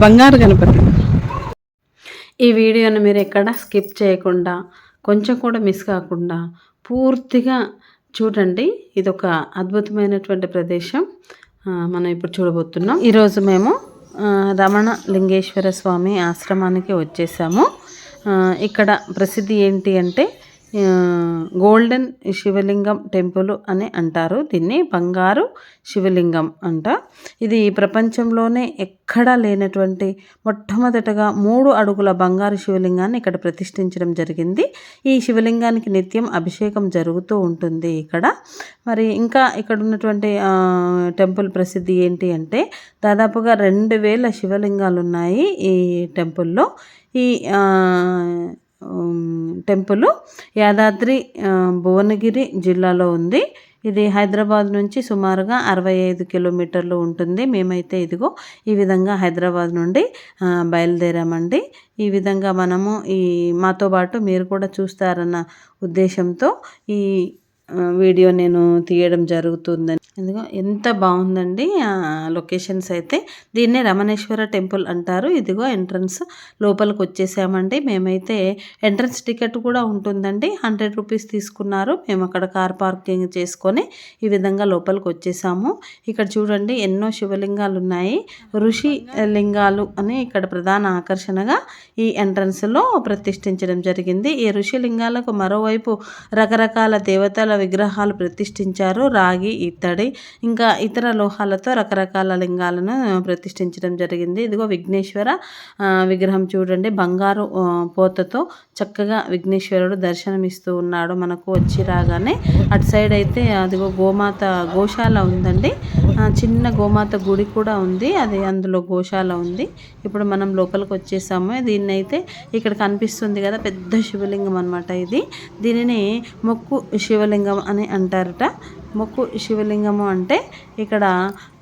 బంగారు గణపతి. ఈ వీడియోని మీరు ఎక్కడ స్కిప్ చేయకుండా, కొంచెం కూడా మిస్ కాకుండా పూర్తిగా చూడండి. ఇదొక అద్భుతమైనటువంటి ప్రదేశం మనం ఇప్పుడు చూడబోతున్నాం. ఈరోజు మేము రమణ లింగేశ్వర స్వామి ఆశ్రమానికి వచ్చేసాము. ఇక్కడ ప్రసిద్ధి ఏంటి అంటే గోల్డెన్ శివలింగం టెంపుల్ అని అంటారు. దీన్ని బంగారు శివలింగం అంట. ఇది ప్రపంచంలోనే ఎక్కడా లేనటువంటి మొట్టమొదటగా 3 అడుగుల బంగారు శివలింగాన్ని ఇక్కడ ప్రతిష్ఠించడం జరిగింది. ఈ శివలింగానికి నిత్యం అభిషేకం జరుగుతూ ఉంటుంది ఇక్కడ. మరి ఇంకా ఇక్కడ ఉన్నటువంటి టెంపుల్ ప్రసిద్ధి ఏంటి అంటే దాదాపుగా 2000 శివలింగాలు ఉన్నాయి ఈ టెంపుల్లో. ఈ టెంపుల్ యాదాద్రి భువనగిరి జిల్లాలో ఉంది. ఇది హైదరాబాద్ నుంచి సుమారుగా 65 కిలోమీటర్లు ఉంటుంది. మేమైతే ఇదిగో ఈ విధంగా హైదరాబాద్ నుండి బయలుదేరామండి. ఈ విధంగా మనము మాతో పాటు మీరు కూడా చూస్తారన్న ఉద్దేశంతో ఈ వీడియో నేను తీయడం జరుగుతుందని. ఇదిగో ఎంత బాగుందండి లొకేషన్స్ అయితే. దీన్నే రమణేశ్వర టెంపుల్ అంటారు. ఇదిగో ఎంట్రన్స్ లోపలికి వచ్చేసామండి. మేమైతే ఎంట్రన్స్ టికెట్ కూడా ఉంటుందండి. 100 రూపీస్ తీసుకున్నారు. మేము అక్కడ కార్ పార్కింగ్ చేసుకొని ఈ విధంగా లోపలికి వచ్చేసాము. ఇక్కడ చూడండి ఎన్నో శివలింగాలు ఉన్నాయి. ఋషి లింగాలు అని ఇక్కడ ప్రధాన ఆకర్షణగా ఈ ఎంట్రన్స్లో ప్రతిష్ఠించడం జరిగింది. ఈ ఋషి లింగాలకు మరోవైపు రకరకాల దేవతల విగ్రహాలు ప్రతిష్ఠించారు. రాగి, ఇత్తడి ఇంకా ఇతర లోహాలతో రకరకాల లింగాలను ప్రతిష్ఠించడం జరిగింది. ఇదిగో విఘ్నేశ్వర విగ్రహం చూడండి. బంగారు పోతతో చక్కగా విఘ్నేశ్వరుడు దర్శనమిస్తూ ఉన్నాడు మనకు వచ్చి రాగానే. అటు సైడ్ అయితే అదిగో గోమాత గోశాల ఉందండి. చిన్న గోమాత గుడి కూడా ఉంది. అది అందులో గోశాల ఉంది. ఇప్పుడు మనం లోపలికి వచ్చేసాము. దీన్ని అయితే ఇక్కడ కనిపిస్తుంది కదా పెద్ద శివలింగం అనమాట ఇది. దీనిని మొక్కు శివలింగం అని అంటారట. మొక్కు శివలింగము అంటే ఇక్కడ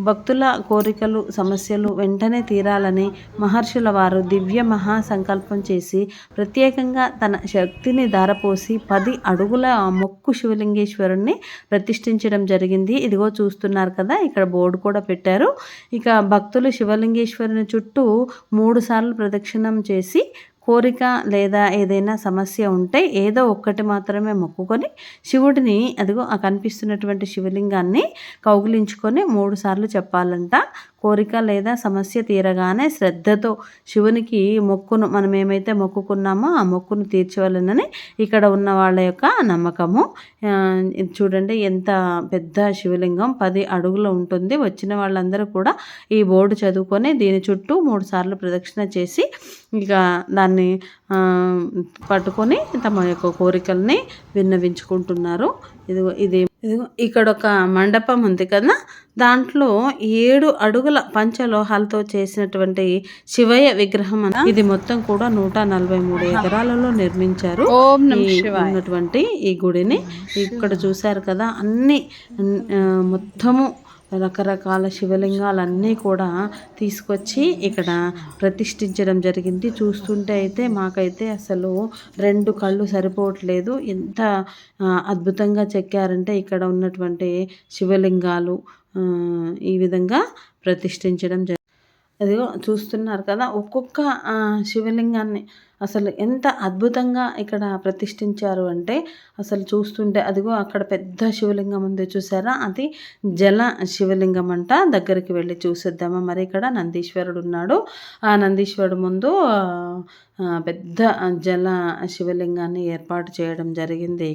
భక్తుల కోరికలు సమస్యలు వెంటనే తీరాలని మహర్షుల వారు దివ్య మహా సంకల్పం చేసి ప్రత్యేకంగా తన శక్తిని ధారపోసి 10 అడుగుల మొక్కు శివలింగేశ్వరుణ్ణి ప్రతిష్ఠించడం జరిగింది. ఇదిగో చూస్తున్నారు కదా ఇక్కడ బోర్డు కూడా పెట్టారు. ఇక భక్తులు శివలింగేశ్వరుని చుట్టూ 3 సార్లు ప్రదక్షిణం చేసి కోరిక లేదా ఏదైనా సమస్య ఉంటే ఏదో ఒక్కటి మాత్రమే మొక్కుకొని శివుడిని అదిగో కనిపిస్తున్నటువంటి శివలింగాన్ని కౌగిలించుకొని 3 సార్లు చెప్పాలంట. కోరిక లేదా సమస్య తీరగానే శ్రద్ధతో శివునికి మొక్కును మనం ఏమైతే మొక్కుకున్నామో ఆ మొక్కును తీర్చవలనని ఇక్కడ ఉన్న వాళ్ళ యొక్క నమ్మకము. ఇది చూడండి ఎంత పెద్ద శివలింగం 10 అడుగులు ఉంటుంది. వచ్చిన వాళ్ళందరూ కూడా ఈ బోర్డు చదువుకొని దీని చుట్టూ 3 సార్లు ప్రదక్షిణ చేసి ఇక దాన్ని పట్టుకొని తమ యొక్క కోరికల్ని విన్నవించుకుంటున్నారు. ఇదిగో ఇక్కడ ఒక మండపం ఉంది కదా, దాంట్లో 7 అడుగుల పంచలోహాలతో చేసినటువంటి శివయ్య విగ్రహం ఇది మొత్తం కూడా 143 ఎకరాలలో నిర్మించారు ఉన్నటువంటి ఈ గుడిని. ఇక్కడ చూశారు కదా అన్ని మొత్తము రకరకాల శివలింగాలన్నీ కూడా తీసుకొచ్చి ఇక్కడ ప్రతిష్ఠించడం జరిగింది. చూస్తుంటే అయితే మాకైతే అసలు 2 కళ్ళు సరిపోవట్లేదు. ఎంత అద్భుతంగా చెక్కారంటే ఇక్కడ ఉన్నటువంటి శివలింగాలు ఈ విధంగా ప్రతిష్ఠించడం అదిగో చూస్తున్నారు కదా ఒక్కొక్క శివలింగాన్ని అసలు ఎంత అద్భుతంగా ఇక్కడ ప్రతిష్ఠించారు అంటే అసలు చూస్తుంటే అదిగో అక్కడ పెద్ద శివలింగం ఉంది చూసారా, అది జల శివలింగం అంట. దగ్గరికి వెళ్ళి చూసేద్దామా. మరి ఇక్కడ నందీశ్వరుడు ఉన్నాడు. ఆ నందీశ్వరుడు ముందు పెద్ద జల శివలింగాన్ని ఏర్పాటు చేయడం జరిగింది.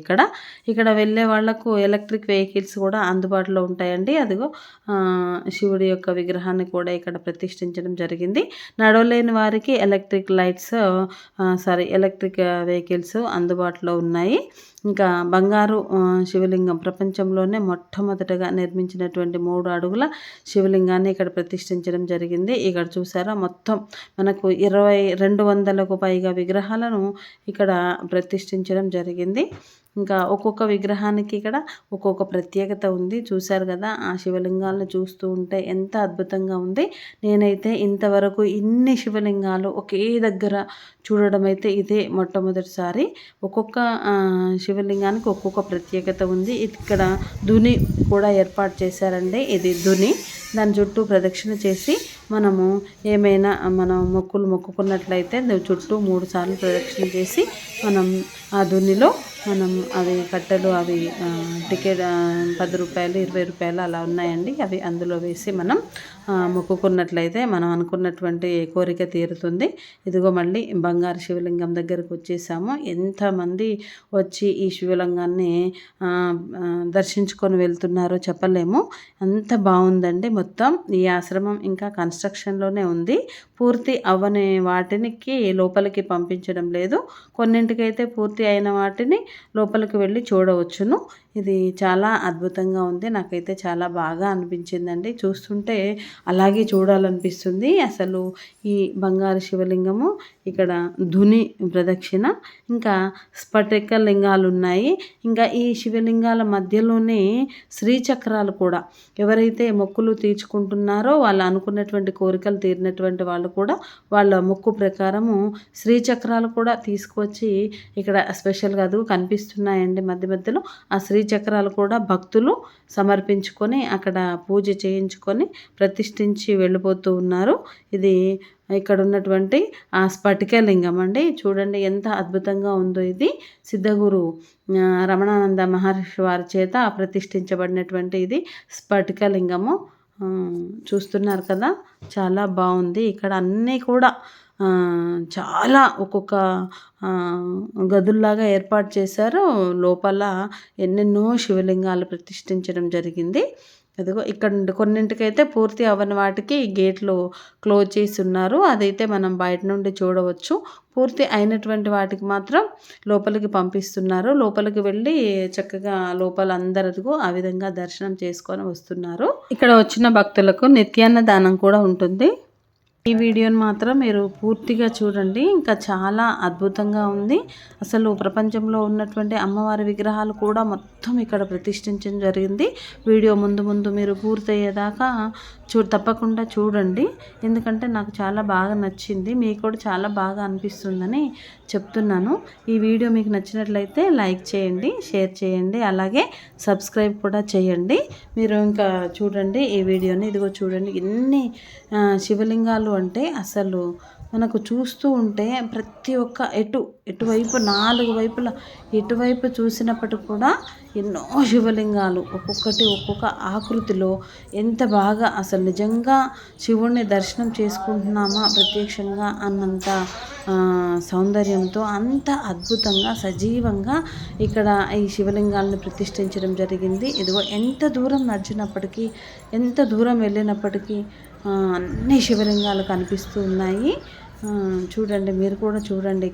ఇక్కడ వెళ్ళే వాళ్లకు ఎలక్ట్రిక్ వెహికల్స్ కూడా అందుబాటులో ఉంటాయండి. అదిగో శివుడి యొక్క విగ్రహాన్ని కూడా ఇక్కడ ప్రతిష్ఠించడం జరిగింది. నడవలేని వారికి ఎలక్ట్రిక్ వెహికల్స్ అందుబాటులో ఉన్నాయి. ఇంకా బంగారు శివలింగం ప్రపంచంలోనే మొట్టమొదటగా నిర్మించినటువంటి 3 అడుగుల శివలింగాన్ని ఇక్కడ ప్రతిష్ఠించడం జరిగింది. ఇక్కడ చూసారా మొత్తం మనకు 200కు పైగా విగ్రహాలను ఇక్కడ ప్రతిష్ఠించడం జరిగింది. ఇంకా ఒక్కొక్క విగ్రహానికి ఇక్కడ ఒక్కొక్క ప్రత్యేకత ఉంది. చూశారు కదా ఆ శివలింగాలను చూస్తూ ఉంటే ఎంత అద్భుతంగా ఉంది. నేనైతే ఇంతవరకు ఇన్ని శివలింగాలు ఒకే దగ్గర చూడడం అయితే ఇదే మొట్టమొదటిసారి. ఒక్కొక్క శివలింగానికి ఒక్కొక్క ప్రత్యేకత ఉంది. ఇక్కడ దుని కూడా ఏర్పాటు చేశారండి. ఇది దుని, దాని చుట్టూ ప్రదక్షిణ చేసి మనము ఏమైనా మనం మొక్కుకున్నట్లయితే చుట్టూ 3 సార్లు ప్రదక్షిణ చేసి మనం ఆ దునిలో మనం అవి కట్టెలు అవి టికెట్ 10 రూపాయలు 20 రూపాయలు అలా ఉన్నాయండి. అవి అందులో వేసి మనం మొక్కుకున్నట్లయితే మనం అనుకున్నటువంటి కోరిక తీరుతుంది. ఇదిగో మళ్ళీ బంగారు శివలింగం దగ్గరకు వచ్చేసాము. ఎంతమంది వచ్చి ఈ శివలింగాన్ని దర్శించుకొని వెళ్తున్నారో చెప్పలేము. అంత బాగుందండి. మొత్తం ఈ ఆశ్రమం ఇంకా కన్స్ట్రక్షన్లోనే ఉంది. పూర్తి అవ్వని వాటికి లోపలికి పంపించడం లేదు. కొన్నింటికైతే పూర్తి అయిన వాటిని లోపలికి వెళ్ళి చూడవచ్చును. ఇది చాలా అద్భుతంగా ఉంది. నాకైతే చాలా బాగా అనిపించిందండి. చూస్తుంటే అలాగే చూడాలనిపిస్తుంది. అసలు ఈ బంగారు శివలింగము, ఇక్కడ ధుని ప్రదక్షిణ, ఇంకా స్ఫటిక లింగాలు ఉన్నాయి. ఇంకా ఈ శివలింగాల మధ్యలోనే శ్రీచక్రాలు కూడా, ఎవరైతే మొక్కులు తీర్చుకుంటున్నారో వాళ్ళు అనుకున్నటువంటి కోరికలు తీరినటువంటి వాళ్ళు కూడా వాళ్ళ మొక్కు ప్రకారము శ్రీచక్రాలు కూడా తీసుకువచ్చి ఇక్కడ స్పెషల్గా అది కనిపిస్తున్నాయండి. మధ్య మధ్యలో ఆ శ్రీచక్రాలు కూడా భక్తులు సమర్పించుకొని అక్కడ పూజ చేయించుకొని ప్రతిష్ఠించి వెళ్ళిపోతూ ఉన్నారు. ఇది ఇక్కడ ఉన్నటువంటి ఆ స్ఫటిక లింగం అండి. చూడండి ఎంత అద్భుతంగా ఉందో. ఇది సిద్ధగురు రమణానంద మహర్షి వారి చేత ప్రతిష్ఠించబడినటువంటి ఇది స్ఫటిక లింగము. చూస్తున్నారు కదా, చాలా బాగుంది. ఇక్కడ అన్నీ కూడా చాలా ఒక్కొక్క గదుల్లాగా ఏర్పాటు చేశారు. లోపల ఎన్నెన్నో శివలింగాలు ప్రతిష్ఠించడం జరిగింది. అదిగో ఇక్కడ కొన్నింటికైతే పూర్తి అవ్వని వాటికి గేట్లు క్లోజ్ చేసి ఉన్నారు. అదైతే మనం బయట నుండి చూడవచ్చు. పూర్తి అయినటువంటి వాటికి మాత్రం లోపలికి పంపిస్తున్నారు. లోపలికి వెళ్ళి చక్కగా లోపల అందరికీ ఆ విధంగా దర్శనం చేసుకొని వస్తున్నారు. ఇక్కడ వచ్చిన భక్తులకు నిత్యాన్న దానం కూడా ఉంటుంది. ఈ వీడియోని మాత్రం మీరు పూర్తిగా చూడండి. ఇంకా చాలా అద్భుతంగా ఉంది. అసలు ప్రపంచంలో ఉన్నటువంటి అమ్మవారి విగ్రహాలు కూడా మొత్తం ఇక్కడ ప్రతిష్ఠించడం జరిగింది. వీడియో ముందు మీరు పూర్తయ్యేదాకా తప్పకుండా చూడండి. ఎందుకంటే నాకు చాలా బాగా నచ్చింది. మీకు కూడా చాలా బాగా అనిపిస్తుందని చెప్తున్నాను. ఈ వీడియో మీకు నచ్చినట్లయితే లైక్ చేయండి, షేర్ చేయండి, అలాగే సబ్స్క్రైబ్ కూడా చేయండి. మీరు ఇంకా చూడండి ఈ వీడియోని. ఇదిగో చూడండి ఎన్ని శివలింగాలు అంటే అసలు మనకు చూస్తూ ఉంటే ప్రతి ఒక్క ఎటువైపు 4 వైపుల ఎటువైపు చూసినప్పటికి కూడా ఎన్నో శివలింగాలు, ఒక్కొక్కటి ఒక్కొక్క ఆకృతిలో ఎంత బాగా అసలు నిజంగా శివుణ్ణి దర్శనం చేసుకుంటున్నామా ప్రత్యక్షంగా అన్నంత సౌందర్యంతో, అంత అద్భుతంగా సజీవంగా ఇక్కడ ఈ శివలింగాలను ప్రతిష్ఠించడం జరిగింది. ఇదిగో ఎంత దూరం నడిచినప్పటికీ, ఎంత దూరం వెళ్ళినప్పటికీ అన్ని శివలింగాలు కనిపిస్తూ ఉన్నాయి. చూడండి, మీరు కూడా చూడండి.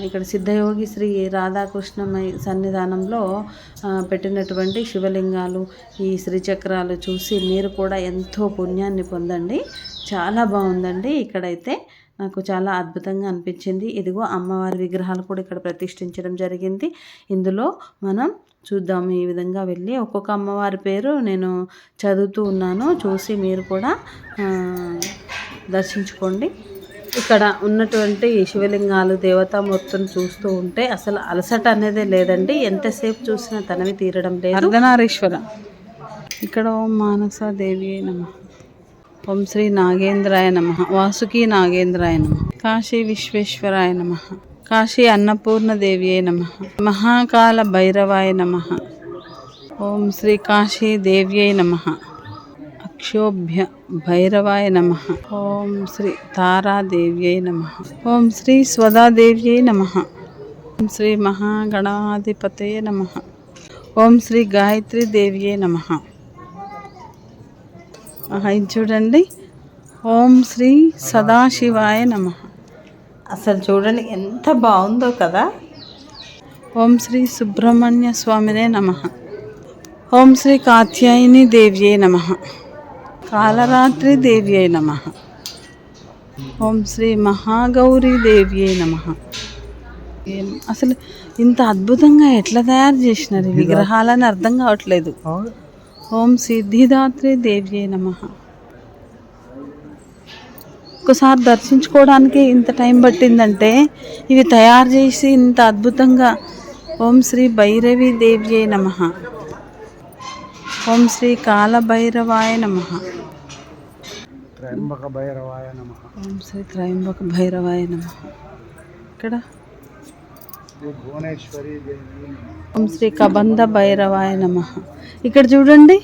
ఇక్కడ సిద్ధయోగి శ్రీ రాధాకృష్ణమయ సన్నిధానంలో పెట్టినటువంటి శివలింగాలు, ఈ శ్రీచక్రాలు చూసి మీరు కూడా ఎంతో పుణ్యాన్ని పొందండి. చాలా బాగుందండి. ఇక్కడైతే నాకు చాలా అద్భుతంగా అనిపించింది. ఇదిగో అమ్మవారి విగ్రహాలు కూడా ఇక్కడ ప్రతిష్ఠించడం జరిగింది. ఇందులో మనం చూద్దాము. ఈ విధంగా వెళ్ళి ఒక్కొక్క అమ్మవారి పేరు నేను చదువుతూ ఉన్నాను, చూసి మీరు కూడా దర్శించుకోండి. ఇక్కడ ఉన్నటువంటి శివలింగాలు, దేవతామూర్తులను చూస్తూ ఉంటే అసలు అలసట అనేదే లేదండి. ఎంతసేపు చూసినా తనవి తీరడం లేదు. అర్ధనారీశ్వర. ఇక్కడ ఓం మానసాదేవి నమః, ఓం శ్రీ నాగేంద్రాయ నమః, వాసుకి నాగేంద్రాయ నమః, కాశీ విశ్వేశ్వరాయ నమః, కాశీ అన్నపూర్ణదేవ్యై నమః, మహాకాల భైరవాయ నమః, ఓం శ్రీ కాశీ దేవ్యై నమః, అక్షోభ్య భైరవాయ నమః, ఓం శ్రీ తారాదేవ్యై నమః, ఓం శ్రీ స్వదాదేవ్యై నమః, ఓం శ్రీ మహాగణాధిపతయే నమః, ఓం శ్రీ గాయత్రీ దేవ్యై నమః. ఇది చూడండి, ఓం శ్రీ సదాశివాయ నమః. అసలు చూడండి ఎంత బాగుందో కదా. ఓం శ్రీ సుబ్రహ్మణ్య స్వామినే నమః, ఓం శ్రీ కాత్యాయని దేవ్యై నమః, కాలరాత్రి దేవ్యై నమః, ఓం శ్రీ మహాగౌరీ దేవ్యై నమః. అసలు ఇంత అద్భుతంగా ఎట్లా తయారు చేసినారు ఈ విగ్రహాలని అర్థం కావట్లేదు. ఓం సిద్ధిదాత్రి దేవ్యై నమః. ఒకసారి దర్శించుకోవడానికి ఇంత టైం పట్టిందంటే ఇవి తయారు చేసి ఇంత అద్భుతంగా ఓం శ్రీ భైరవీ దేవ్యై నమః. ఓం శ్రీ కాలభైరవాయ నమః. త్రయంబక భైరవాయ నమః. ఓం శ్రీ త్రయంబక భైరవాయ నమః. ఇక్కడ శ్రీ భువనేశ్వరి దేవి. ఓం శ్రీ కబంధ భైరవాయ నమః. ఇక్కడ చూడండి,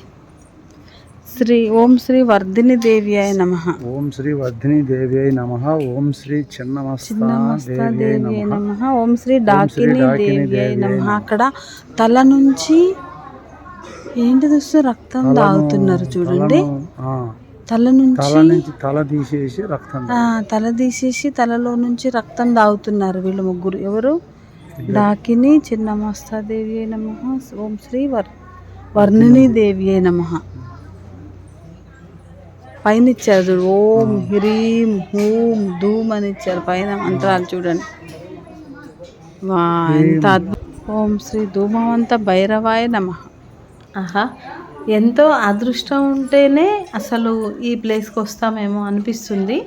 ఓం శ్రీ వర్ధిని దేవ్యాయ నమః. ఓం శ్రీ వర్ధిని దేవ్యై నమః. ఓం శ్రీ చిన్నమస్తా దేవ్యాయ నమః. ఓం శ్రీ డాకిని దేవ్యాయ నమః. అక్కడ తల నుంచి ఏంటిది వస్తే రక్తం తాగుతున్నారు చూడండి. తల నుంచి తల తీసేసి రక్తం తల తీసేసి తలలో నుంచి రక్తం తాగుతున్నారు వీళ్ళు ముగ్గురు. ఎవరు? డాకిని, చిన్నమస్తా దేవ్యాయ నమః. ఓం శ్రీ వర్ణిని దేవ్యాయ నమః. పైన ఇచ్చారు చూడు, ఓం హ్రీం హూం ధూమ్ అని ఇచ్చారు పైన మంత్రాలు చూడండి. వా ఎంత అద్భుతం. ఓం శ్రీ ధూమవంత భైరవాయ నమః. ఆహా, ఎంతో అదృష్టం ఉంటేనే అసలు ఈ ప్లేస్కి వస్తామేమో అనిపిస్తుంది.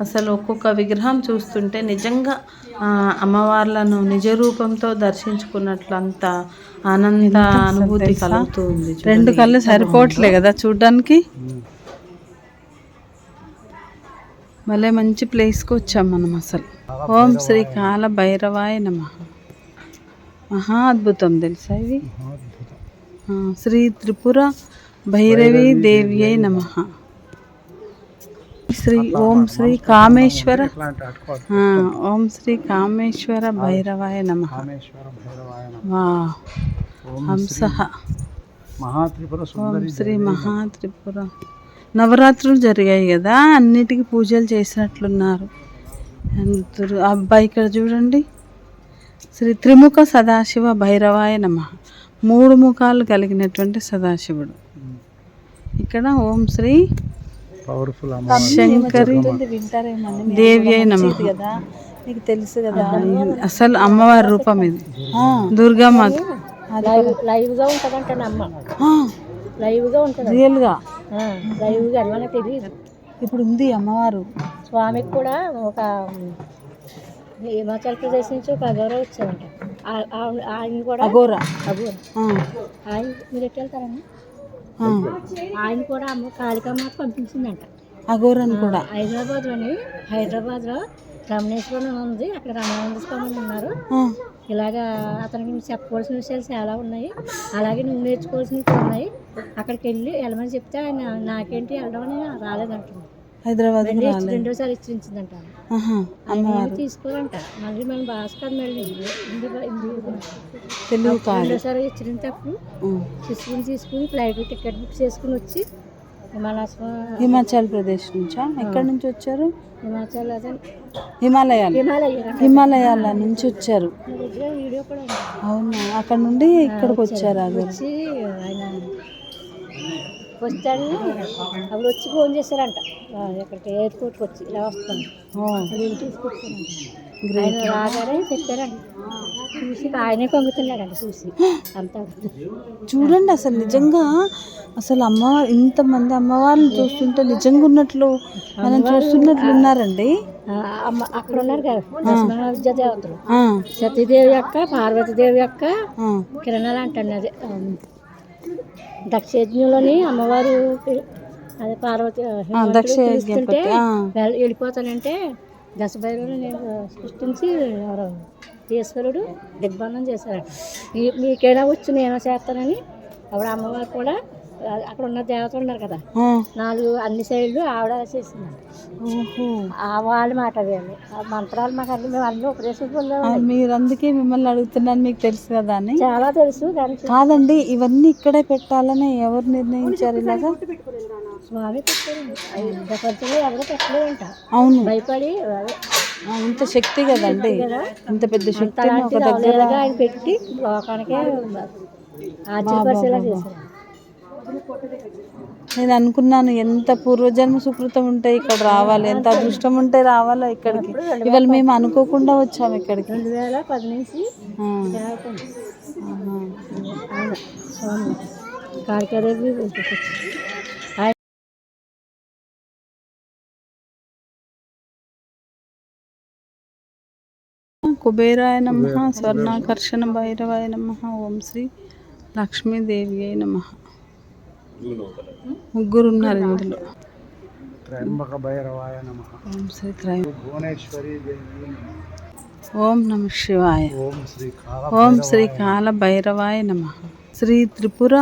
అసలు ఒక్కొక్క విగ్రహం చూస్తుంటే నిజంగా అమ్మవార్లను నిజ రూపంతో దర్శించుకున్నట్లు అంత ఆనంద అనుభూతి కలుగుతూ ఉంది. 2 కళ్ళు సరిపోవట్లే కదా చూడ్డానికి. భలే మంచి ప్లేస్కి వచ్చాం మనం అసలు. ఓం శ్రీ కాల భైరవాయ నమః. మహా అద్భుతం తెలుసా ఇవి. శ్రీ త్రిపుర భైరవీ దేవ్యై నమః. ఓం శ్రీ కామేశ్వర ఓం శ్రీ కామేశ్వర భైరవాయ నమః. హంసః. ఓం శ్రీ మహాత్రిపుర. నవరాత్రులు జరిగాయి కదా, అన్నిటికీ పూజలు చేసినట్లున్నారు. అబ్బాయి ఇక్కడ చూడండి, శ్రీ త్రిముఖ సదాశివ భైరవాయ నమః. 3 ముఖాలు కలిగినటువంటి సదాశివుడు. ఇక్కడ ఓం శ్రీ శంకరి దేవ్యై నమః. నీకు తెలుసు కదా అసలు అమ్మవారి రూపం ఇది. దుర్గామాత లైవ్గా ఉంటుందంటే లైవ్గా ఉంటుంది, రియల్గా లైవ్గా మనకు తెలియదు. ఇప్పుడు ఉంది అమ్మవారు. స్వామికి కూడా ఒక హిమాచల్ ప్రదేశ్ నుంచి ఒక అఘోర వచ్చారంట. ఆయన కూడా అఘోర ఆయన మీరు ఎట్టు వెళ్తారని ఆయన కూడా అమ్మ కాళికామాత పంపించిందంట. అఘోరని కూడా హైదరాబాద్లో రమణేశ్వరం ఉంది, అక్కడ రమణానంద స్వామి ఉన్నారు. ఇలాగా అతనికి చెప్పవలసిన విషయాలు చాలా ఉన్నాయి, అలాగే నువ్వు నేర్చుకోవాల్సినవి ఉన్నాయి. అక్కడికి వెళ్ళి వెళ్ళమని చెప్తే ఆయన నాకేంటి వెళ్ళడం అని రాలేదంటున్నాడు. హైదరాబాద్ 2సారి హెచ్చరించిందంట. తీసుకోరంట. మళ్ళీ మన భాస్కర్ మళ్ళీ తెలుగు 2సారి హెచ్చరించేటప్పుడు తీసుకుని ఫ్లైట్ టికెట్ బుక్ చేసుకుని వచ్చి హిమాచల్ ప్రదేశ్ నుంచా? ఎక్కడి నుంచి వచ్చారు? హిమాలయాల నుంచి వచ్చారు. అవునా, అక్కడ నుండి ఇక్కడికి వచ్చారు. అది వచ్చి ఆయన వచ్చాను. అప్పుడు వచ్చి ఫోన్ చేశారంట, ఎక్కడికి ఎయిర్పోర్ట్కి వచ్చి ఇలా వస్తాను తీసుకొచ్చాను. ఆయన రాగానే చెప్పారంట. చూసి ఆయనే పొంగుతున్నాడంట. చూసి అంతా చూడండి, అసలు నిజంగా అసలు అమ్మవారు ఇంతమంది అమ్మవారిని చూస్తుంటే నిజంగా ఉన్నట్లు మనం చూస్తున్నట్లు ఉన్నారండి. అక్కడ ఉన్నారు కదా విద్యా దేవతలు, సతీదేవి యొక్క, పార్వతీదేవి యొక్క కిరణాలు అంటండి. అదే దక్షయజ్ఞంలోని అమ్మవారు అదే పార్వతి పిలుస్తుంటే వెళ్ళిపోతానంటే దశభైరవుని నేను సృష్టించి ఈశ్వరుడు దిగ్బంధం చేశారట. మీకైనా వచ్చి నేను చేస్తానని. అప్పుడు అమ్మవారు కూడా అక్కడ ఉన్న దేవతలు ఉన్నారు కదా 4 అన్ని సైడ్లు ఆవిడ చేసింది. వాళ్ళ మాట ఆ మంత్రాలు మాకు అన్ని మేము అన్ని ఉపదేశం. మీరు అందుకే మిమ్మల్ని అడుగుతున్నాను, మీకు తెలుసు కదా అని. చాలా తెలుసు. కాదండి, ఇవన్నీ ఇక్కడే పెట్టాలని ఎవరు నిర్ణయించారు ఇలాగా? స్వామి పెట్టారండి. ప్రపంచంలో ఎవరు పెట్టలేదంట. అవును, భయపడి ఇంత శక్తి కదండి, ఇంత పెద్ద శక్తి ఆయన పెట్టి లోకానికే ఆశ్చర్యపరిచేలా చేశారు. నేను అనుకున్నాను ఎంత పూర్వజన్మ సుకృతం ఉంటే ఇక్కడ రావాలి, ఎంత అదృష్టం ఉంటే రావాలా ఇక్కడికి. ఇవాళ మేము అనుకోకుండా వచ్చాము ఇక్కడికి. 2010 నుంచి కాళికాదేవి కుబేరాయ నమః, స్వర్ణాకర్షణ భైరవాయ నమః, ఓం శ్రీ లక్ష్మీదేవి అయి నమః. ముగ్గురు ఉన్నారు ఇందులో. త్రయంబక భైరవాయ నమః, ఓం శ్రీ భువనేశ్వరి దేవి నమః, ఓం నమ శివాయ, ఓం శ్రీ కాల భైరవాయ నమః, శ్రీ త్రిపుర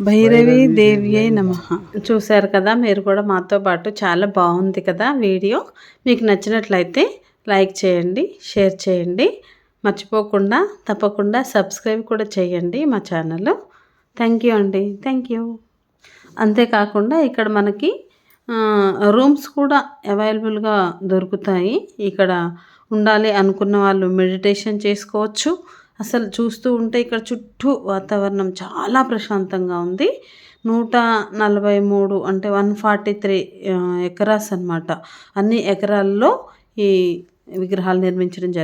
భైరవీ దేవి అయి నమః. చూశారు కదా, మీరు కూడా మాతో పాటు. చాలా బాగుంది కదా వీడియో. మీకు నచ్చినట్లయితే లైక్ చేయండి, షేర్ చేయండి, మర్చిపోకుండా తప్పకుండా సబ్స్క్రైబ్ కూడా చేయండి మా ఛానల్. థ్యాంక్ యూ అండి, థ్యాంక్ యూ. అంతేకాకుండా ఇక్కడ మనకి రూమ్స్ కూడా అవైలబుల్గా దొరుకుతాయి. ఇక్కడ ఉండాలి అనుకున్న వాళ్ళు మెడిటేషన్ చేసుకోవచ్చు. అసలు చూస్తూ ఉంటే ఇక్కడ చుట్టూ వాతావరణం చాలా ప్రశాంతంగా ఉంది. 143 అంటే 143 ఎకరాస్ అన్నమాట. అన్ని ఎకరాల్లో ఈ విగ్రహాలు నిర్మించడం జరిగింది.